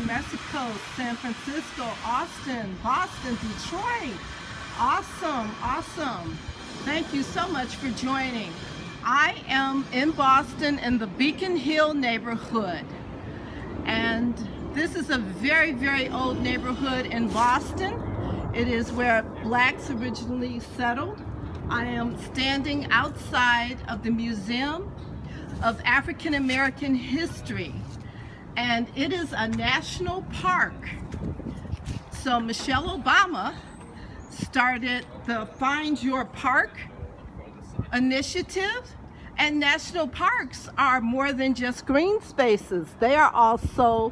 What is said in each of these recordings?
Mexico, San Francisco, Austin, Boston, Detroit. Awesome, awesome. Thank you so much for joining. I am in Boston in the Beacon Hill neighborhood. And this is a very, very old neighborhood in Boston. It is where blacks originally settled. I am standing outside of the Museum of African-American History. And it is a national park. So Michelle Obama started the Find Your Park initiative, and national parks are more than just green spaces. They are also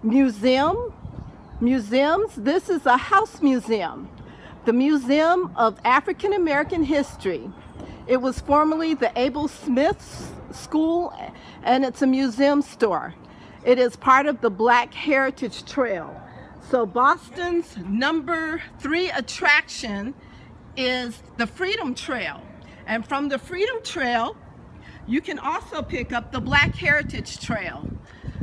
museums. This is a house museum, the Museum of African American History. It was formerly the Abiel Smith School, and it's a museum store. It is part of the Black Heritage Trail. So Boston's number 3 attraction is the Freedom Trail. And from the Freedom Trail, you can also pick up the Black Heritage Trail.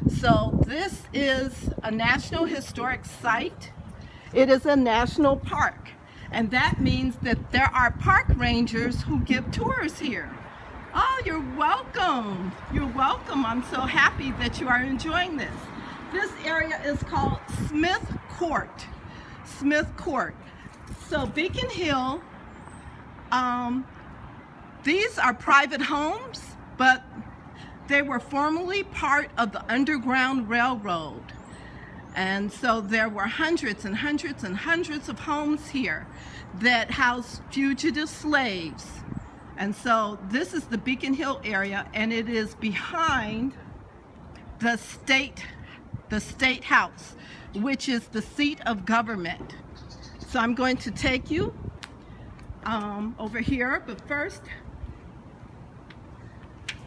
So this is a National Historic Site. It is a national park. And that means that there are park rangers who give tours here. Oh, you're welcome. You're welcome. I'm so happy that you are enjoying this. This area is called Smith Court. Smith Court. So Beacon Hill, these are private homes, but they were formerly part of the Underground Railroad. And so there were hundreds and hundreds and hundreds of homes here that housed fugitive slaves. And so this is the Beacon Hill area, and it is behind the State House, which is the seat of government. So I'm going to take you over here, but first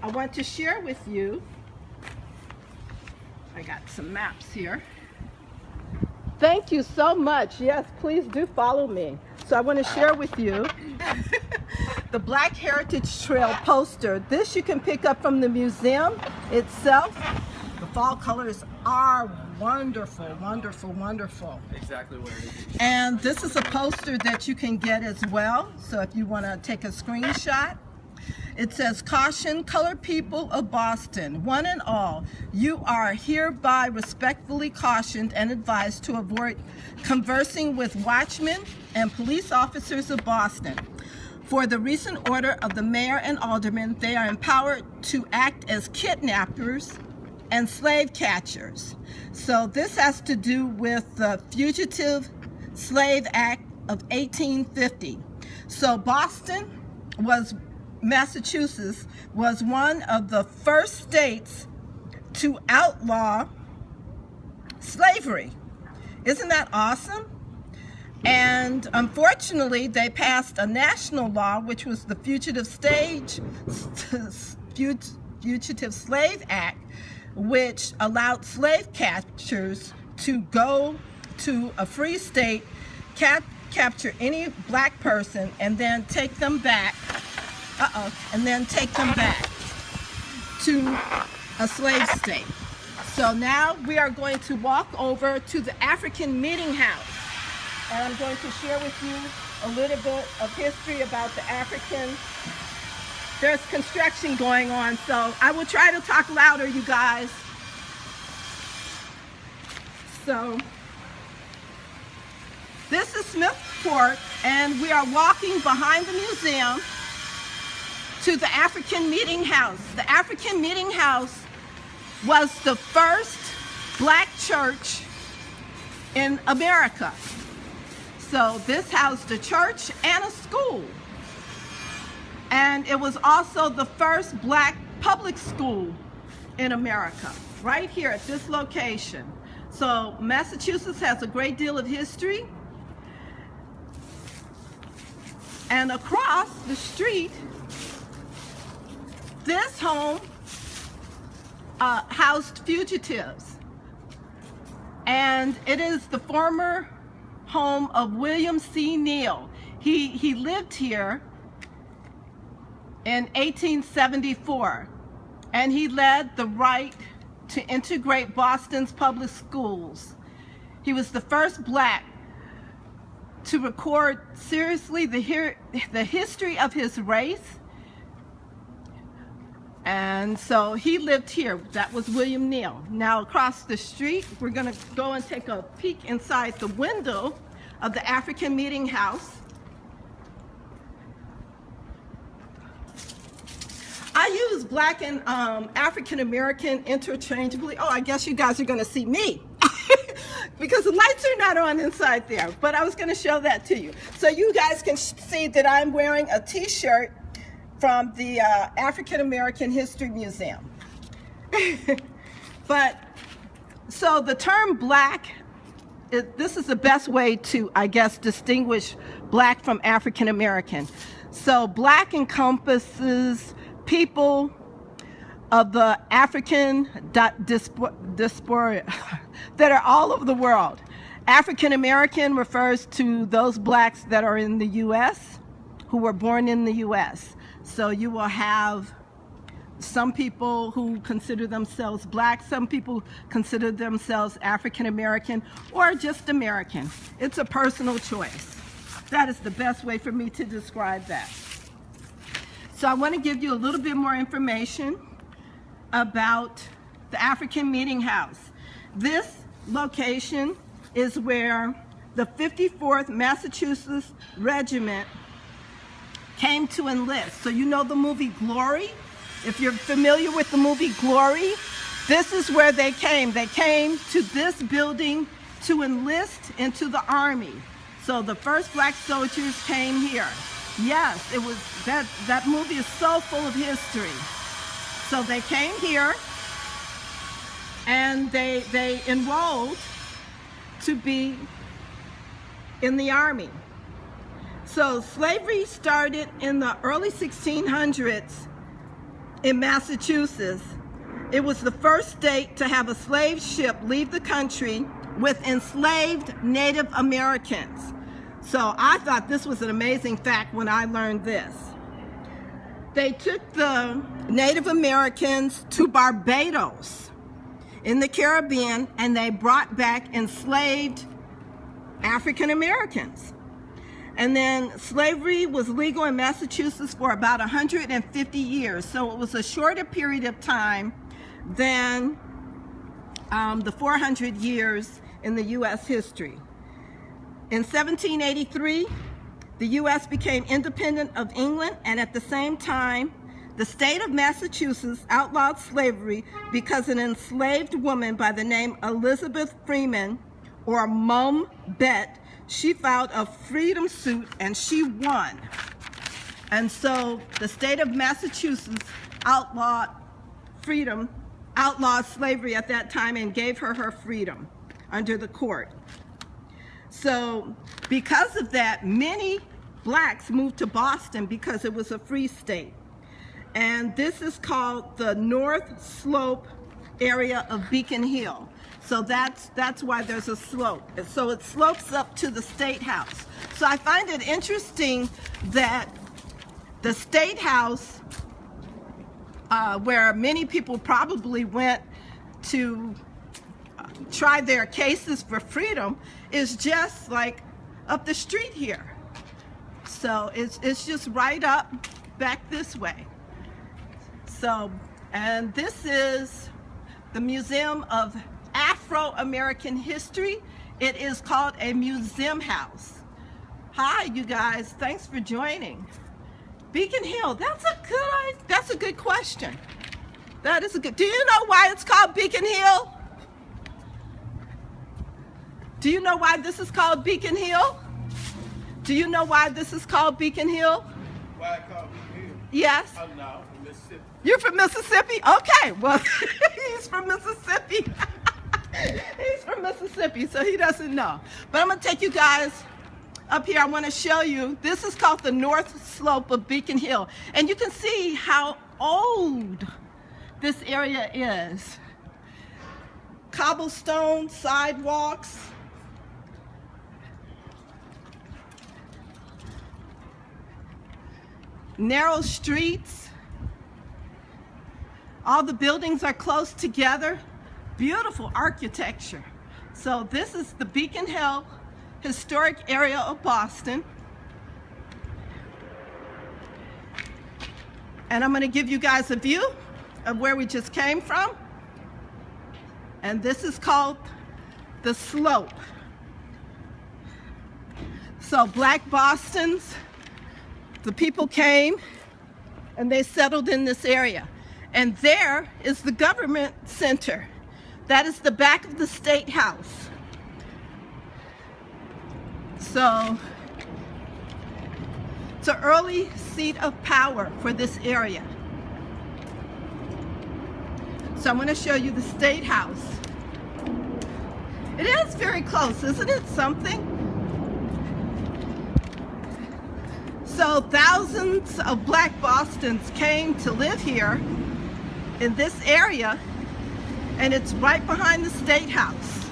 I want to share with you, I got some maps here. Thank you so much. Yes, please do follow me. So I want to share with you the Black Heritage Trail poster. This you can pick up from the museum itself. The fall colors are wonderful, wonderful, wonderful. Exactly where it is. And this is a poster that you can get as well. So if you want to take a screenshot, it says, "Caution, colored people of Boston, one and all, you are hereby respectfully cautioned and advised to avoid conversing with watchmen and police officers of Boston. For the recent order of the mayor and aldermen, they are empowered to act as kidnappers and slave catchers." So this has to do with the Fugitive Slave Act of 1850. So Massachusetts was one of the first states to outlaw slavery. Isn't that awesome? And unfortunately, they passed a national law, which was the Fugitive Slave Act, which allowed slave catchers to go to a free state, capture any black person, and then take them back. To a slave state. So now we are going to walk over to the African Meeting House. And I'm going to share with you a little bit of history about the African. There's construction going on, so I will try to talk louder, you guys. So this is Smith Court, and we are walking behind the museum to the African Meeting House. The African Meeting House was the first black church in America. So this housed a church and a school. And it was also the first black public school in America, right here at this location. So Massachusetts has a great deal of history. And across the street, this home housed fugitives, and it is the former home of William C. Neal. He lived here in 1874, and he led the right to integrate Boston's public schools. He was the first black to record seriously the history of his race. And so he lived here. That was William Neal. Now across the street, we're going to go and take a peek inside the window of the African Meeting House. I use black and African American interchangeably. Oh, I guess you guys are going to see me because the lights are not on inside there, but I was going to show that to you. So you guys can see that I'm wearing a t-shirt from the African American History Museum. But so the term black, this is the best way to, I guess, distinguish black from African American. So black encompasses people of the African diaspora that are all over the world. African American refers to those blacks that are in the U.S., who were born in the U.S. So you will have some people who consider themselves black, some people consider themselves African American, or just American. It's a personal choice. That is the best way for me to describe that. So I want to give you a little bit more information about the African Meeting House. This location is where the 54th Massachusetts Regiment came to enlist. So you know the movie Glory? If you're familiar with the movie Glory, this is where they came. They came to this building to enlist into the Army. So the first black soldiers came here. Yes, it was that movie is so full of history. So they came here and they enrolled to be in the Army. So slavery started in the early 1600s in Massachusetts. It was the first state to have a slave ship leave the country with enslaved Native Americans. So I thought this was an amazing fact when I learned this. They took the Native Americans to Barbados in the Caribbean, and they brought back enslaved African Americans. And then slavery was legal in Massachusetts for about 150 years. So it was a shorter period of time than the 400 years in the U.S. history. In 1783, the U.S. became independent of England, and at the same time, the state of Massachusetts outlawed slavery because an enslaved woman by the name Elizabeth Freeman, or Mum Bet, she filed a freedom suit and she won. And so the state of Massachusetts outlawed slavery at that time and gave her her freedom under the court. So because of that, many blacks moved to Boston because it was a free state. And this is called the North Slope area of Beacon Hill. So that's why there's a slope. So it slopes up to the State House. So I find it interesting that the State House, where many people probably went to try their cases for freedom, is just like up the street here. So it's just right up back this way. So, and this is the Museum of Afro-American History. It is called a museum house. Hi, you guys. Thanks for joining. Beacon Hill. That's a good question. That is a good. Do you know why it's called Beacon Hill? Do you know why this is called Beacon Hill? Do you know why this is called Beacon Hill? Why it's called Beacon Hill? Yes. I'm now from Mississippi. You're from Mississippi? Okay. Well, he's from Mississippi. He's from Mississippi, so he doesn't know. But I'm going to take you guys up here. I want to show you. This is called the North Slope of Beacon Hill. And you can see how old this area is. Cobblestone sidewalks. Narrow streets. All the buildings are close together. beautiful architecture. So this is the Beacon Hill historic area of Boston. And I'm going to give you guys a view of where we just came from. And this is called the Slope. So Black Bostons, the people came and they settled in this area. And there is the government center. That is the back of the State House. So it's an early seat of power for this area. So I'm going to show you the State House. It is very close, isn't it something? So thousands of Black Bostons came to live here in this area, and it's right behind the State House.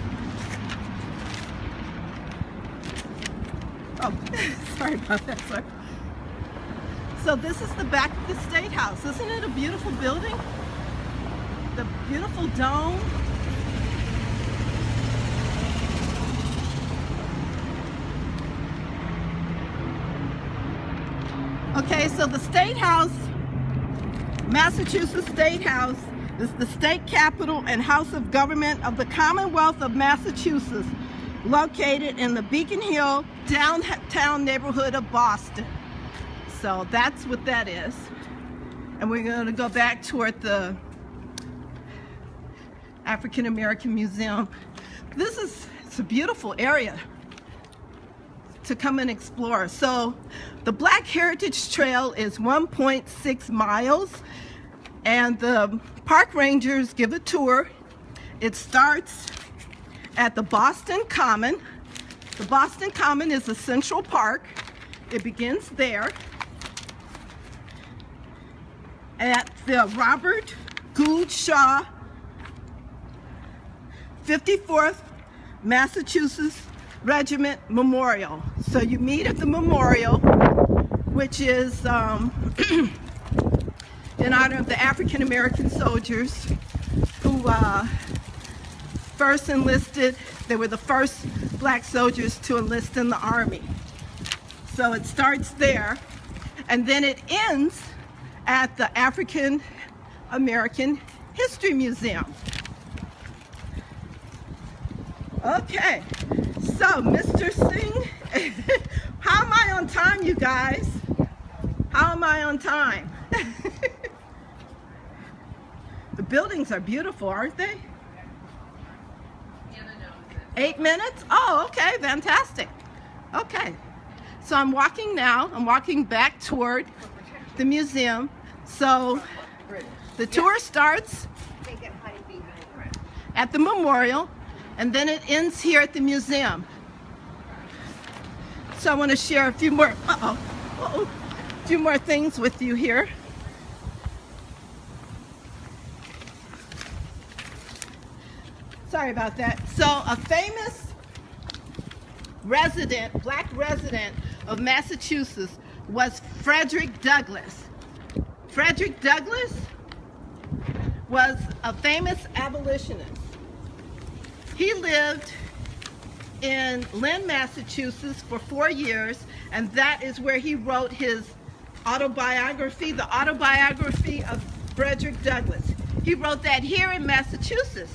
Oh, sorry about that, sorry. So this is the back of the State House. Isn't it a beautiful building? The beautiful dome. Okay, so the State House, Massachusetts State House, is the state capitol and house of government of the Commonwealth of Massachusetts, located in the Beacon Hill downtown neighborhood of Boston. So that's what that is. And we're going to go back toward the African-American Museum. It's a beautiful area to come and explore. So the Black Heritage Trail is 1.6 miles, and the park rangers give a tour. It starts at the Boston Common. The Boston Common is a central park. It begins there at the Robert Gould Shaw 54th Massachusetts Regiment Memorial. So you meet at the memorial, which is in honor of the African-American soldiers who first enlisted. They were the first Black soldiers to enlist in the Army. So it starts there, and then it ends at the African-American History Museum. Okay, so Mr. Singh, how am I on time, you guys? How am I on time? The buildings are beautiful, aren't they? 8 minutes? Oh, okay, fantastic. Okay, so I'm walking now. I'm walking back toward the museum. So the tour starts at the memorial, and then it ends here at the museum. So I want to share a few more, a few more things with you here. Sorry about that. So a famous resident, Black resident of Massachusetts was Frederick Douglass. Frederick Douglass was a famous abolitionist. He lived in Lynn, Massachusetts for 4 years, and that is where he wrote his autobiography, the autobiography of Frederick Douglass. He wrote that here in Massachusetts.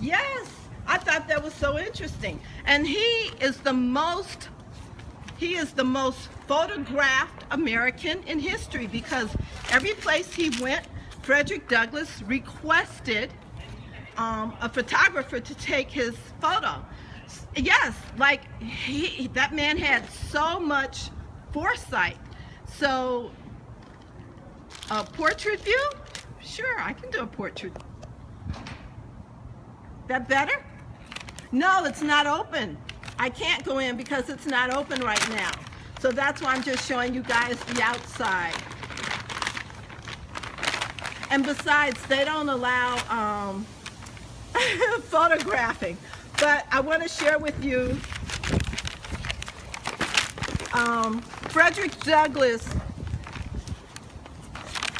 Yes, I thought that was so interesting. And he is the most photographed American in history, because every place he went, Frederick Douglass requested a photographer to take his photo. Yes, like that man had so much foresight. So a portrait view? Sure, I can do a portrait. That better? No, it's not open. I can't go in because it's not open right now. So that's why I'm just showing you guys the outside. And besides, they don't allow photographing. But I want to share with you Frederick Douglass.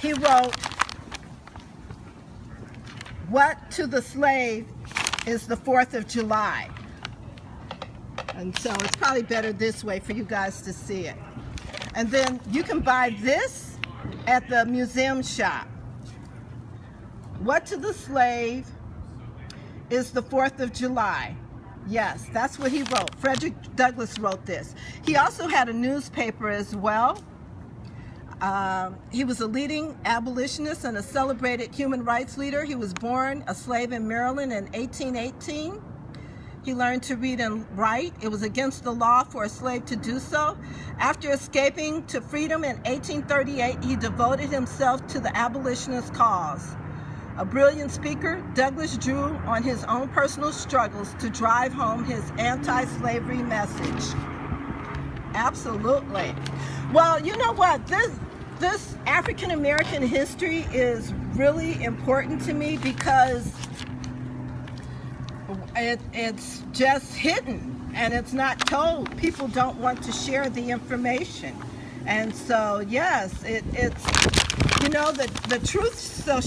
He wrote, "What to the slave is the 4th of July. And so it's probably better this way for you guys to see it. And then you can buy this at the museum shop. What to the Slave is the 4th of July. Yes, that's what he wrote. Frederick Douglass wrote this. He also had a newspaper as well. He was a leading abolitionist and a celebrated human rights leader. He was born a slave in Maryland in 1818. He learned to read and write. It was against the law for a slave to do so. After escaping to freedom in 1838, he devoted himself to the abolitionist cause. A brilliant speaker, Douglass drew on his own personal struggles to drive home his anti-slavery message. Absolutely. Well, you know what? This African-American history is really important to me because it's just hidden and it's not told. People don't want to share the information. And so, yes, it's, you know, the truth shall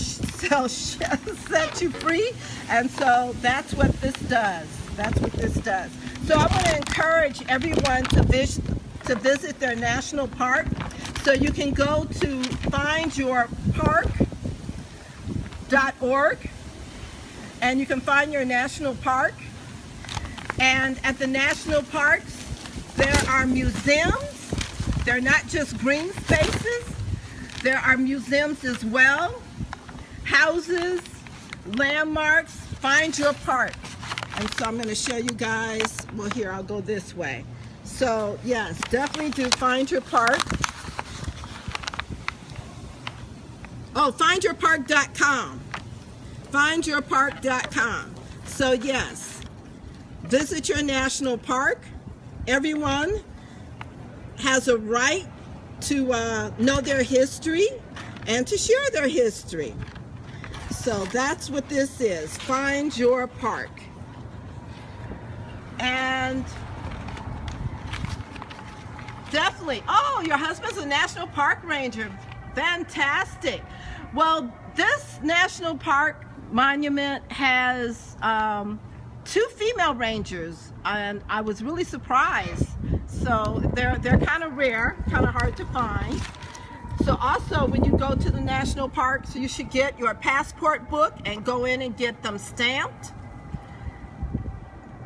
set you free. And so that's what this does. That's what this does. So I want to encourage everyone to visit their national park. So you can go to findyourpark.org and you can find your national park. And at the national parks, there are museums. They're not just green spaces. There are museums as well, houses, landmarks. Find your park. And so I'm going to show you guys, well, here, I'll go this way. So yes, definitely do find your park. Oh, findyourpark.com. Findyourpark.com. So yes, visit your national park. Everyone has a right to know their history and to share their history. So that's what this is. Find your park. And definitely, oh, your husband's a national park ranger. Fantastic. Well, this national park monument has 2 female rangers, and I was really surprised. So they're kind of rare, kind of hard to find. So also, when you go to the national parks, you should get your passport book and go in and get them stamped.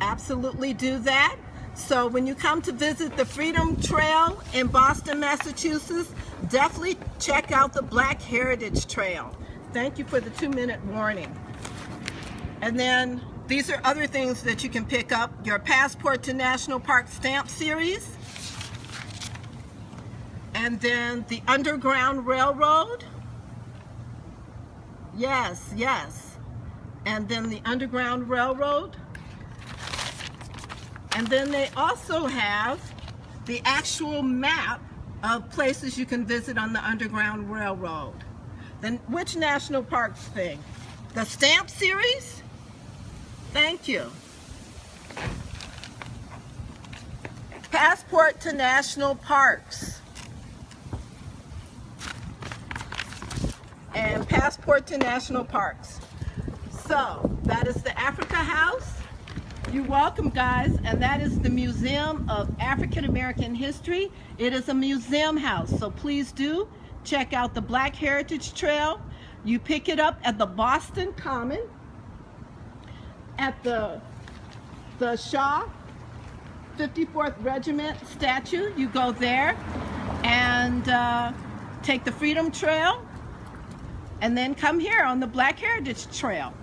Absolutely do that. So when you come to visit the Freedom Trail in Boston, Massachusetts, definitely check out the Black Heritage Trail. Thank you for the 2-minute warning. And then these are other things that you can pick up. Your Passport to National Park stamp series. And then the Underground Railroad. Yes, yes. And then the Underground Railroad. And then they also have the actual map of places you can visit on the Underground Railroad. Then which national parks thing? The stamp series? Thank you. Passport to National Parks. And Passport to National Parks. So that is the Africa House. You're welcome, guys. And that is the Museum of African American History. It is a museum house, so please do check out the Black Heritage Trail. You pick it up at the Boston Common, at the Shaw 54th Regiment statue. You go there and take the Freedom Trail, and then come here on the Black Heritage Trail.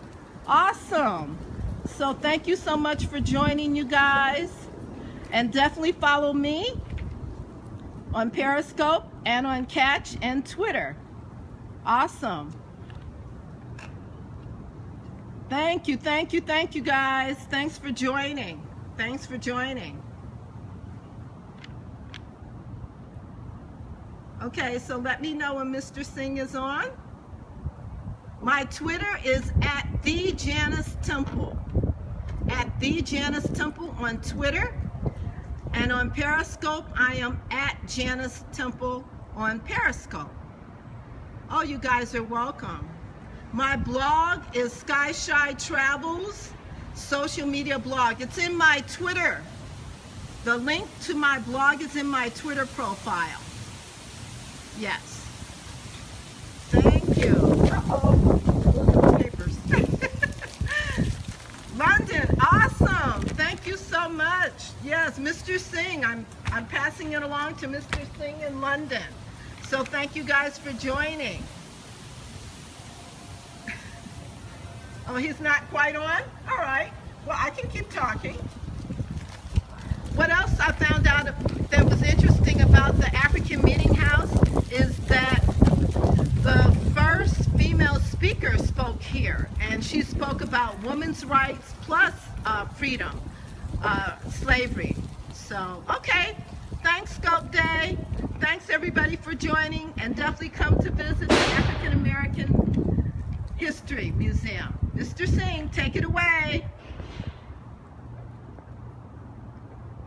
Awesome. So thank you so much for joining, you guys. And definitely follow me on Periscope and on Catch and Twitter. Awesome. Thank you, thank you, thank you, guys. Thanks for joining. Thanks for joining. Okay, so let me know when Mr. Singh is on. My Twitter is at @TheJaniceTemple. At @TheJaniceTemple on Twitter. And on Periscope, I am at Janice Temple on Periscope. Oh, you guys are welcome. My blog is skyshytravels.com. social media blog. It's in my Twitter. The link to my blog is in my Twitter profile. Yes. Thank you. Uh-oh. Papers. London, awesome. Thank you so much. Yes, Mr. Singh. I'm passing it along to Mr. Singh in London. So thank you guys for joining. Oh, he's not quite on? All right. Well, I can keep talking. What else I found out that was interesting about the African Meeting House is that the first female speaker spoke here, and she spoke about women's rights plus freedom, slavery. So, okay. Thanks, Scope Day. Thanks, everybody, for joining, and definitely come to visit the African American History Museum. Mr. Singh, take it away.